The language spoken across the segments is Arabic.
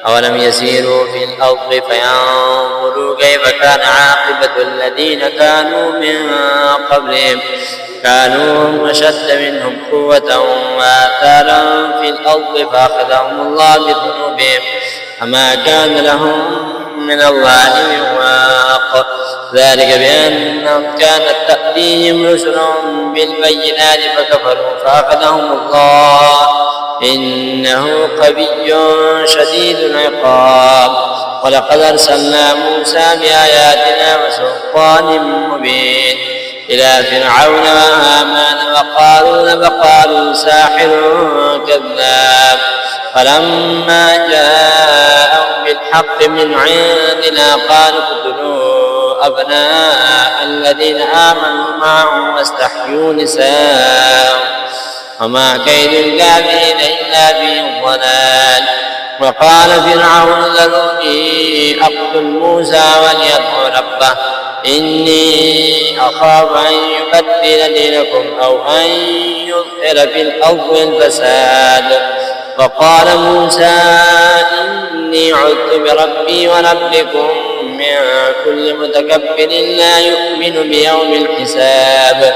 أولم يسيروا في الأرض فينظروا كيف كان عاقبة الذين كانوا من قبلهم كانوا أشد منهم قوة وآثارا في الأرض فأخذهم الله بذنوبهم فما كان لهم من الله من واق ذلك بأنهم كانت تأتيهم رسلهم بالبينات فكفروا فأخذهم الله إنه قوي شديد العقاب ولقد أرسلنا موسى بآياتنا وسلطان مبين إلى فرعون وهامان وقالوا ساحر كذاب فلما جاءهم بالحق من عندنا قالوا اقتلوا أبناء الذين آمنوا معه واستحيوا نساءهم وما كيد الكافرين إلا في ضلال وقال فرعون ذروني أقتل موسى وليدع ربه إني أخاف أن يبدل دينكم أو أن يظهر في الأرض الفساد وقال موسى إني عذت بربي وربكم من كل متكبر لا يؤمن بيوم الحساب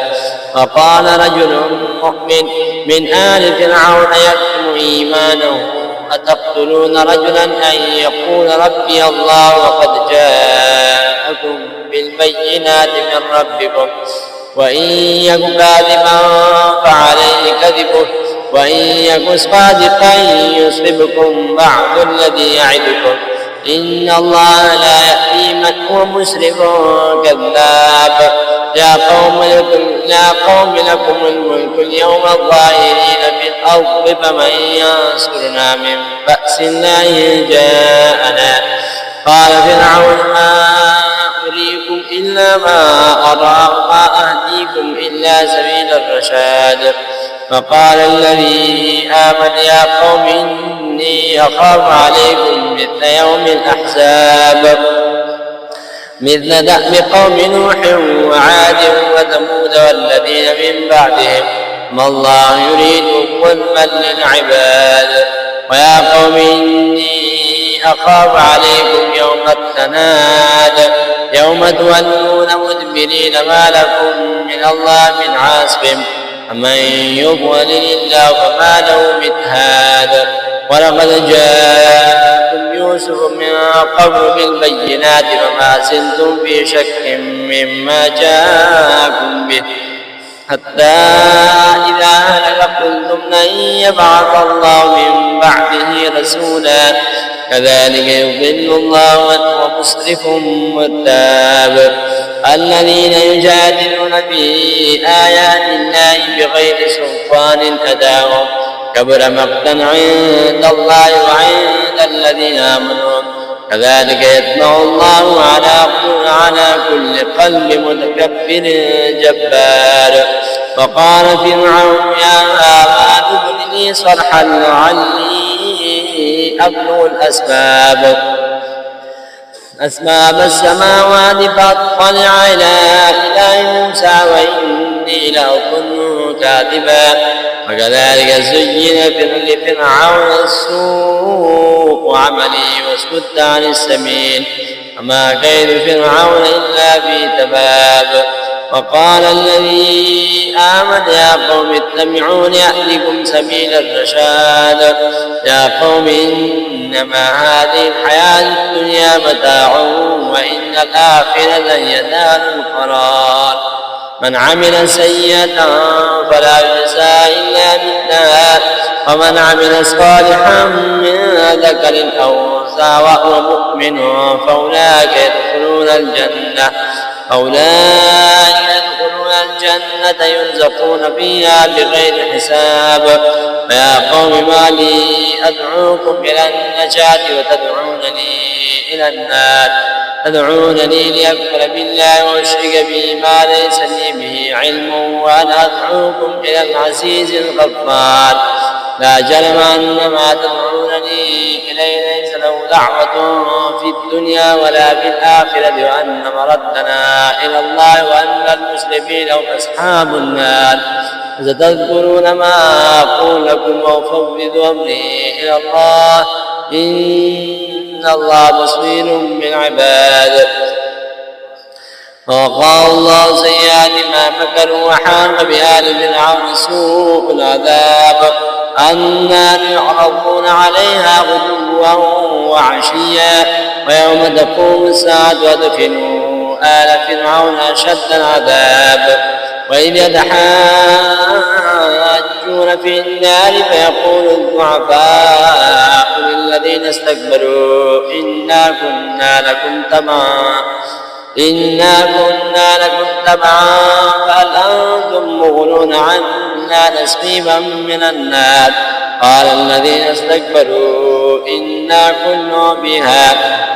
وقال رجل مؤمن من آل فرعون يكتم إيمانه أتقتلون رجلا أن يقول ربي الله وقد جاءكم بالبينات من ربكم وإن يك كاذبا فعليه كذبه وإن يك صادقا يصبكم بعض الذي يعدكم إن الله لا يهدي من هو مسرف كذاب يا قوم لكم الملك اليوم ظاهرين في الأرض فمن ينصرنا من بأس الله إن جاءنا قال فرعون ما أريكم إلا ما أرى وما أهديكم إلا سبيل الرشاد فقال الذي آمن يا قوم إني أخاف عليكم مثل يوم الأحزاب مثل دأب قوم نوح وعاد وثمود والذين من بعدهم ما الله يريد ظلما للعباد ويا قوم إني أخاف عليكم يوم التناد يوم تولون مدبرين ما لكم من الله من عاصم ومن يضلل الله فما له من هاد ولقد جاءكم يوسف من قبل بالبينات وما زلتم في شك مما جاءكم به حتى إذا هلك قلتم لن يبعث الله من بعده رسولا كذلك يضل الله وهو مسرف مرتاب الذين يجادلون في آيات الله بغير سلطان أتاهم كبر مقتا عند الله وعند الذين آمنوا كذلك يطبع الله على كل قلب متكبر جبار وقال فرعون يا هامان ابن لي صرحا لعلي أبلغ أسباب السماوات فاطلع إلى إله موسى وإني لأظنه كاذبا وكذلك زين لفرعون السوء عملي واسكت عن السبيل وما كيد فرعون إلا في تباب وقال الذي آمن يا قوم اتبعون يهدكم سبيل الرشاد يا قوم إنما هذه الحياة الدنيا متاع وإن الآخرة هي دار القرار من عمل سيئة فلا يجزى إلا مثلها ومن عمل صالحا من ذكر أو أنثى وهو مؤمن فأولئك يدخلون الجنة يرزقون فيها بغير حساب فيا قوم ما لي أدعوكم إلى النجاة وتدعونني إلى النار تدعونني لأكفر بالله وأشرك به ما ليس لي به علم وأنا أدعوكم إلى العزيز الغفار لا جرم أن ما تدعونني إليه ليس له دعوة في الدنيا ولا في الآخرة وأن مردنا إلى الله وأن المسلمين هم أصحاب النار ستذكرون ما أقول لكم وأفوض أمري إلى الله إن إن الله بصير بالعباد. ووقاه الله سيئات ما مكروا وحاق بآل فرعون سوء العذاب النار يعرضون عليها غدوا وعشيا ويوم تقوم الساعة وادخلوا آل فرعون أشد العذاب. وإذ يتحاجون في النار فيقول الضعفاء للذين استكبروا إنا كنا لكم تبعا فهل أنتم مغنون عنا نصيبا من النار. قال الذين استكبروا إنا كنا بها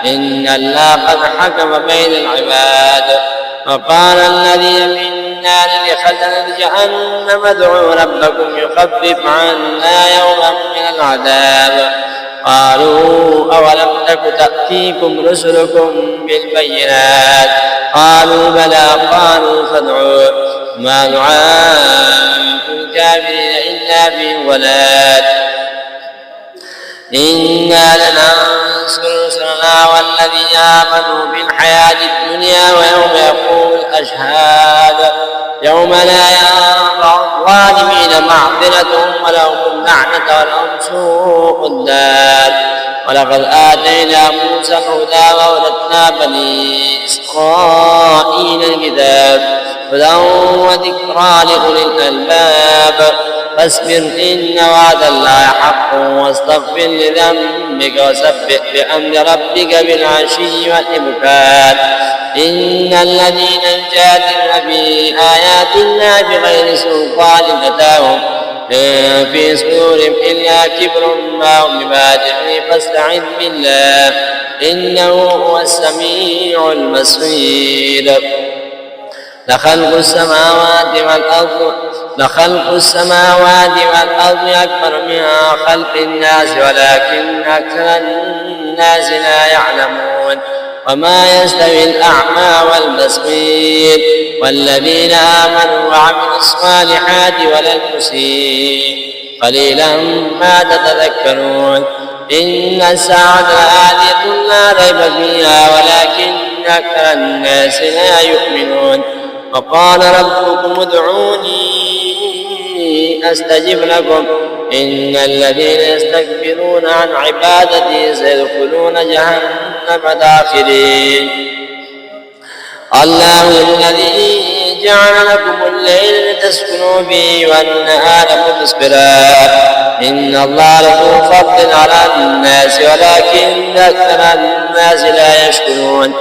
إن الله قد حكم بين العباد. وقال الذين في النار لخزنة جهنم ادعوا ربكم يخفف عنا يوما من العذاب. قالوا أولم تك تأتيكم رسلكم بالبينات قالوا بلى قالوا فادعوا ما دعاء الكافرين إلا في ضلال. إنا لننصر رسلنا والذين آمنوا في الحياة الدنيا ويوم يقوم الأشهاد يوم لا ينفع الظالمين معذرتهم ولهم اللعنة ولهم سوء الدار. ولقد آتينا موسى الهدى وأورثنا بني إسرائيل الكتاب هدى وذكرى لأولي الألباب. فاصبر إن وعد الله حق واستغفر لذنبك وسبح بحمد ربك بالعشي والإبكار. إن الذين يجادلون في آيات الله بغير سلطان أتاهم في صدورهم إلا كبر ما هم ببالغه فاستعذ بالله إنه هو السميع البصير. لخلق السماوات والأرض أكبر من خلق الناس ولكن أكثر الناس لا يعلمون. وما يستوي الأعمى والبصير والذين آمنوا وعملوا الصالحات ولا المسيء قليلا ما تتذكرون. إن الساعة آتية لا ريب فيها ولكن أكثر الناس لا يؤمنون. وقال ربكم ادعوني أستجب لكم إن الذين يستكبرون عن عبادتي سيدخلون جهنم داخرين. الله الذي جعل لكم الليل لتسكنوا فيه والنهار مبصرا إن الله له فضل على الناس ولكن أكثر الناس لا يشكرون.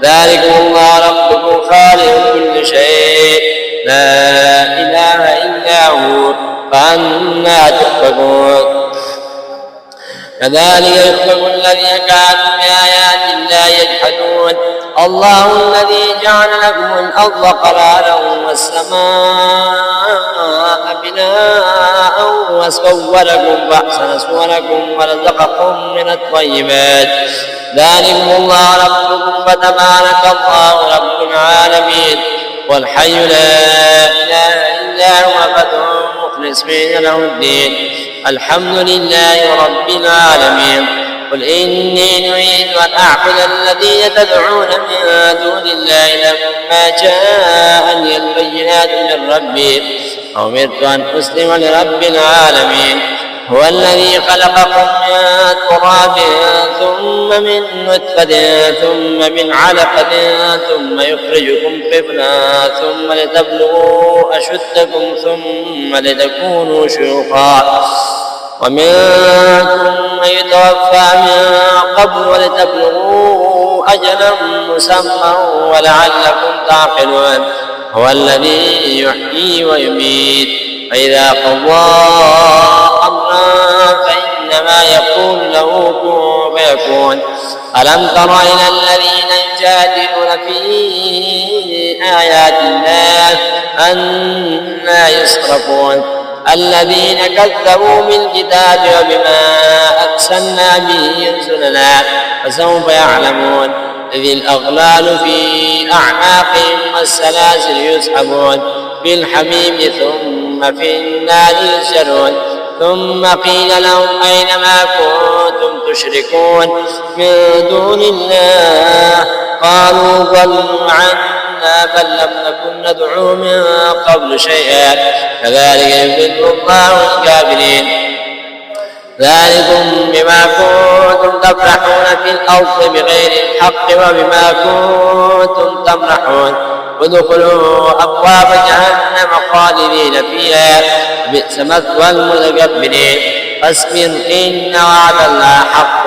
ذلكم الله ربكم خالق كل شيء لا إله إلا هو فأنى تؤفكون. كذلك يؤفك الذين كانوا بآيات الله يجحدون. الله الذي جعل لكم الأرض قرارا والسماء بناء وصوركم فأحسن صوركم ورزقكم من الطيبات. ذلكم الله ربكم فتبارك الله رب العالمين. والحي لا إله إلا هو فادعوه مخلصين له الدين الحمد لله رب العالمين. قل إني نريد أن أعبد الذين تدعون من دون الله لما جاءني البينات من ربي أمرت أن أسلم لرب العالمين. هو الذي خلقكم من تراب ثم من نطفة ثم من علقة ثم يخرجكم طفلا ثم لتبلغوا أشدكم ثم لتكونوا شيوخا ومنكم من يتوفى من قبل ولتبلغوا أجلا مسمى ولعلكم تعقلون. هو الذي يحيي ويميت فإذا قضى أمرا فإنما يقول له كن فيكون. ألم تر إلى الذين يجادلون في آيات الله أنى يصرفون الذين كذبوا بالكتاب وبما أرسلنا به رسلنا فسوف يعلمون. إذ الأغلال في أعناقهم والسلاسل يسحبون في الحميم ثم في النار يسجرون ثم قيل لهم أين ما كنتم تشركون من دون الله قالوا ضلوا عنا بل لم نكن ندعو من قبل شيئا كذلك يضل الله الكافرين ذلكم بما كنتم تفرحون في الأرض بغير الحق وبما كنتم تمرحون ادخلوا أبواب جهنم خالدين فيها بئس مثوى المتكبرين فاصبر إن وعد الله حق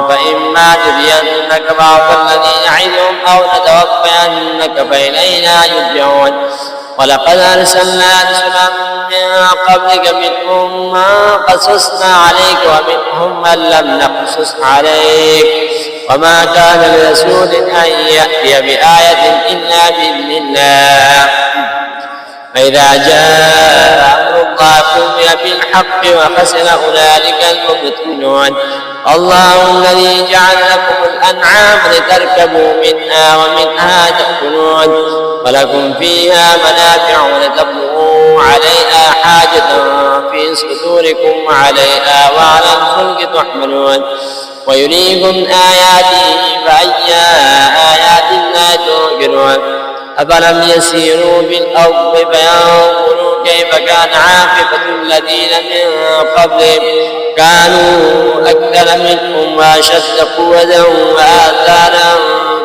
فإما ترينك بعض الذي نعدهم أو نتوفينك فإلينا يرجعون ولقد أرسلنا رسلا من قبلك منهم من قصصنا عليك ومنهم من لم نقصص عليك وما كان لرسول أن يأتي بآية إلا بإذن الله فإذا جاء أمر الله قضي بالحق وخسر أولئك المبطلون الله الذي جعل لكم الأنعام لتركبوا منها ومنها تأكلون ولكم فيها منافع ولتبلغوا عليها حاجة في صدوركم وعليها وعلى الفلك تحملون ويريكم آياته فأي آيات الله تنكرون أفلم يسيروا بالأرض فينظروا كيف كان عاقبة الذين من قبلهم كانوا أكثر منهم وأشد قوة وآثارا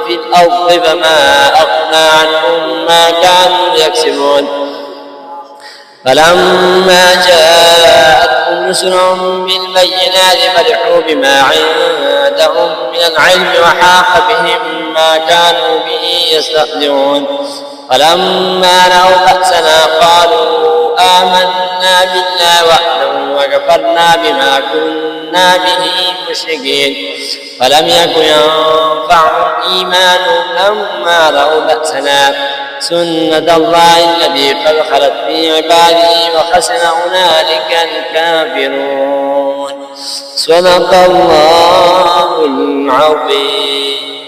في الأرض فما أغنى عنهم ما كانوا يكسبون فلما جاءتهم رسلهم بالبينات فرحوا بما عندهم من العلم وحاق بهم ما كانوا به يستهزئون فلما رأوا بأسنا قالوا آمنا بالله وحده وكفرنا بما كنا به مشركين فلم يكن ينفعهم إيمانهم لما رأوا بأسنا سنة الله التي قد خلت في عباده وخسر هنالك الكافرون صدق الله العظيم.